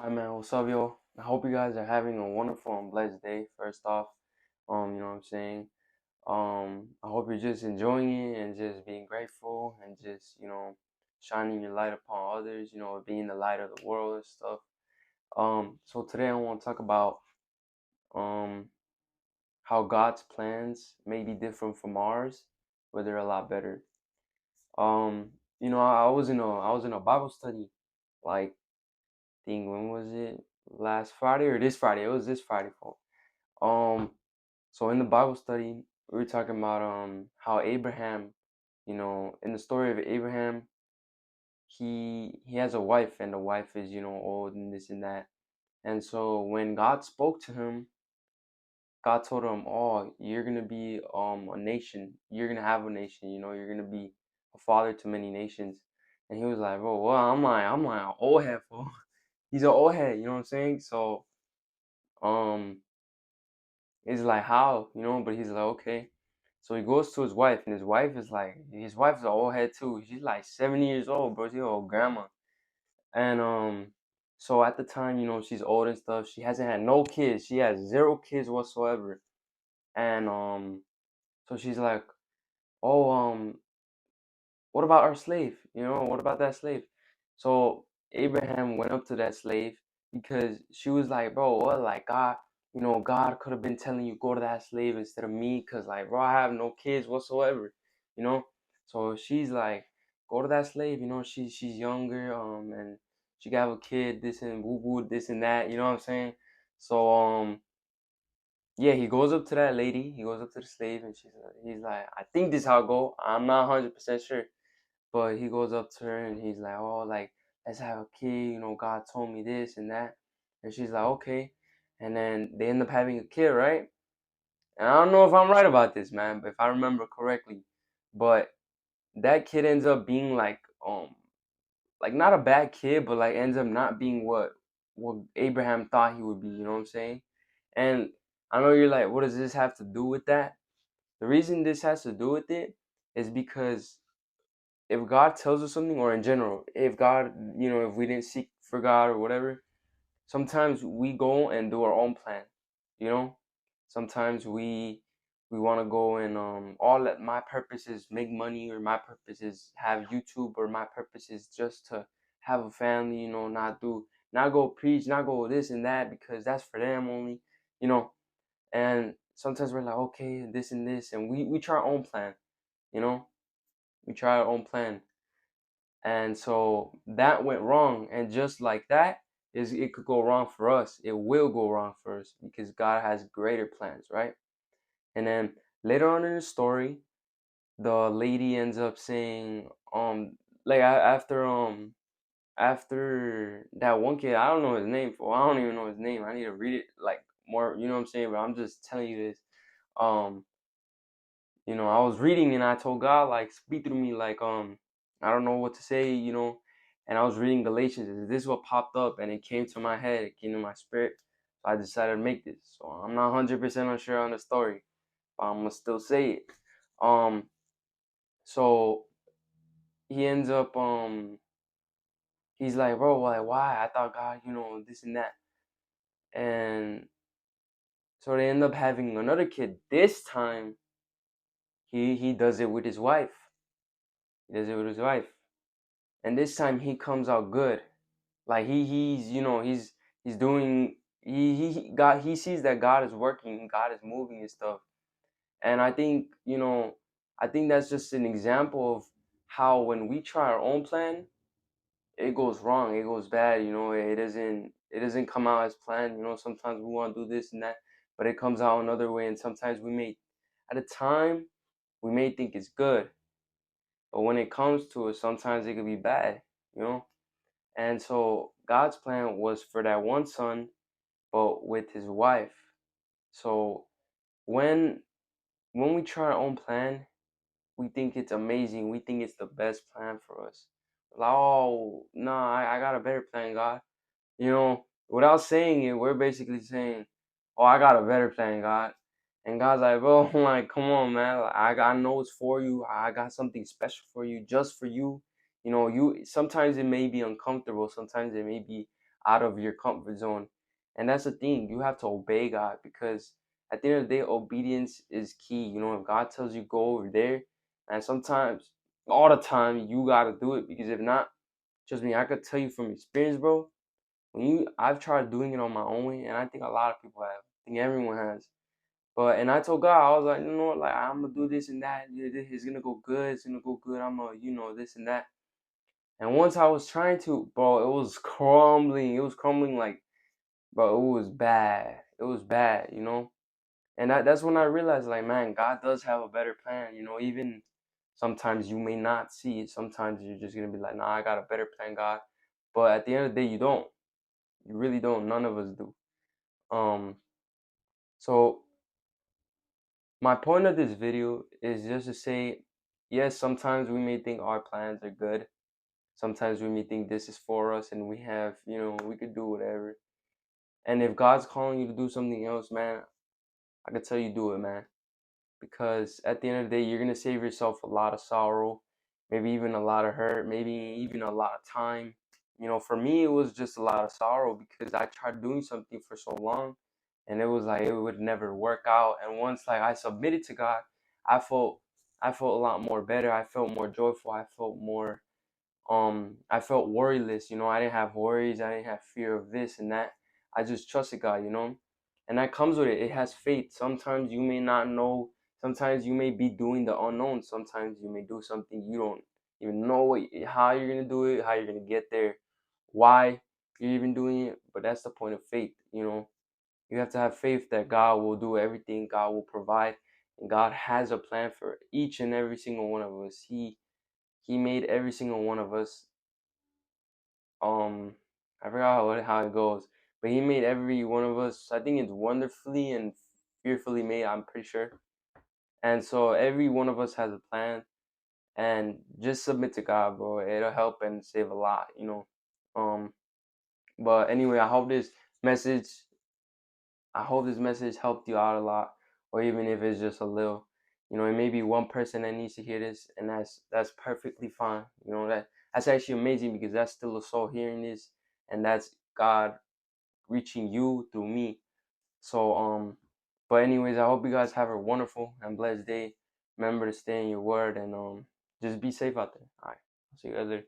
Hi man, what's up, yo? I hope you guys are having a wonderful and blessed day. First off, you know what I'm saying. I hope you're just enjoying it and just being grateful and just shining your light upon others. Being the light of the world and stuff. So today I want to talk about um how God's plans may be different from ours, but they're a lot better. I was in a Bible study, like, think, when was it? Last Friday or this Friday? It was this Friday, fall. Um, so in the Bible study, we were talking about how Abraham, in the story of Abraham, he has a wife, and the wife is old and this and that. And so when God spoke to him, God told him, "Oh, you're gonna be a nation. You're gonna have a nation. You're gonna be a father to many nations." And he was like, "Bro, well, I'm like an old head, fool." He's an old head, you know what I'm saying? So um it's like, how, but he's like, okay. So he goes to his wife, and his wife's an old head too. She's like 70 years old, bro. She's an old grandma. And so at the time, she's old and stuff. She hasn't had no kids. She has zero kids whatsoever. And so she's like, "Oh, what about our slave? What about that slave?" So Abraham went up to that slave because she was like, "Bro, what? Like, God could have been telling you go to that slave instead of me, cause, like, bro, I have no kids whatsoever, you know." So she's like, "Go to that slave. She's younger, and she can have a kid, this and woo woo, this and that. You know what I'm saying?" So yeah, he goes up to that lady. He goes up to the slave, and he's like, "I think this how it go. I'm not 100% sure." But he goes up to her and he's like, "Oh, like, let's have a kid. God told me this and that." And she's like, "Okay." And then they end up having a kid, right? And I don't know if I'm right about this, man, but if I remember correctly. But that kid ends up being like, not a bad kid, but like ends up not being what Abraham thought he would be, you know what I'm saying? And I know you're like, what does this have to do with that? The reason this has to do with it is because if God tells us something, or in general, if God, if we didn't seek for God or whatever, sometimes we go and do our own plan, you know. Sometimes we want to go and all that my purpose is make money, or my purpose is have YouTube, or my purpose is just to have a family, not go preach, not go this and that, because that's for them only, you know. And sometimes we're like, okay, this and this, and we try our own plan, you know. We try our own plan. And so that went wrong. And just like that, it could go wrong for us. It will go wrong for us because God has greater plans, right? And then later on in the story, the lady ends up saying, like, after that one kid, I don't know his name. For I don't even know his name. I need to read it like more. You know what I'm saying? But I'm just telling you this. Um, I was reading and I told God, like, speak through me, like, I don't know what to say, and I was reading Galatians, and this is what popped up, and it came to my head, it came to my spirit, so I decided to make this. So I'm not 100% unsure on the story, but I'm gonna still say it. Um, so he ends up, he's like, "Bro, like, why? I thought God, this and that," and so they end up having another kid. This time, he does it with his wife. He does it with his wife. And this time he comes out good. Like, he's doing, he sees that God is working, God is moving and stuff. And I think that's just an example of how when we try our own plan, it goes wrong, it goes bad. It doesn't come out as planned. Sometimes we want to do this and that, but it comes out another way. And sometimes at a time, we may think it's good, but when it comes to it, sometimes it could be bad. You know. And so God's plan was for that one son, but with his wife. So when when we try our own plan, we think it's amazing. We think it's the best plan for us. Like, oh no, I got a better plan, God. Without saying it, we're basically saying, "Oh, I got a better plan, God." And God's like, "Bro, like, come on, man. Like, I know it's for you. I got something special for you, just for you. You sometimes it may be uncomfortable. Sometimes it may be out of your comfort zone. And that's the thing, you have to obey God, because at the end of the day, obedience is key. You know, if God tells you go over there, and sometimes, all the time, you gotta do it, because if not, trust me, I could tell you from experience, bro. I've tried doing it on my own way, and I think a lot of people have. I think everyone has. But and I told God, I was like, you know what, like I'm gonna do this and that. It's gonna go good. It's gonna go good. I'm gonna, this and that. And once I was trying to, bro, it was crumbling. It was crumbling like, bro, it was bad. It was bad, And that's when I realized, like, man, God does have a better plan. Even sometimes you may not see it. Sometimes you're just gonna be like, nah, I got a better plan, God. But at the end of the day, you don't. You really don't. None of us do. Um. So my point of this video is just to say, yes, sometimes we may think our plans are good. Sometimes we may think this is for us and we have, we could do whatever. And if God's calling you to do something else, man, I can tell you do it, man. Because at the end of the day, you're going to save yourself a lot of sorrow, maybe even a lot of hurt, maybe even a lot of time. For me, it was just a lot of sorrow because I tried doing something for so long and it was like it would never work out. And once like I submitted to God, I felt I felt a lot more better. I felt more joyful. I felt worryless. I didn't have worries. I didn't have fear of this and that. I just trusted God. And that comes with it. It has faith. Sometimes you may not know. Sometimes you may be doing the unknown. Sometimes you may do something you don't even know how you're gonna do it, how you're gonna get there, why you're even doing it. But that's the point of faith. You have to have faith that God will do everything. God will provide, and God has a plan for each and every single one of us. He made every single one of us. I forgot how it goes, but He made every one of us. I think it's wonderfully and fearfully made. I'm pretty sure. And so every one of us has a plan, and just submit to God, bro. It'll help and save a lot. Um, but anyway, message. I hope this message helped you out a lot, or even if it's just a little. It may be one person that needs to hear this, and that's perfectly fine. That's actually amazing because that's still a soul hearing this, and that's God reaching you through me. So but anyways, I hope you guys have a wonderful and blessed day. Remember to stay in your word and just be safe out there. All right, I'll see you guys later.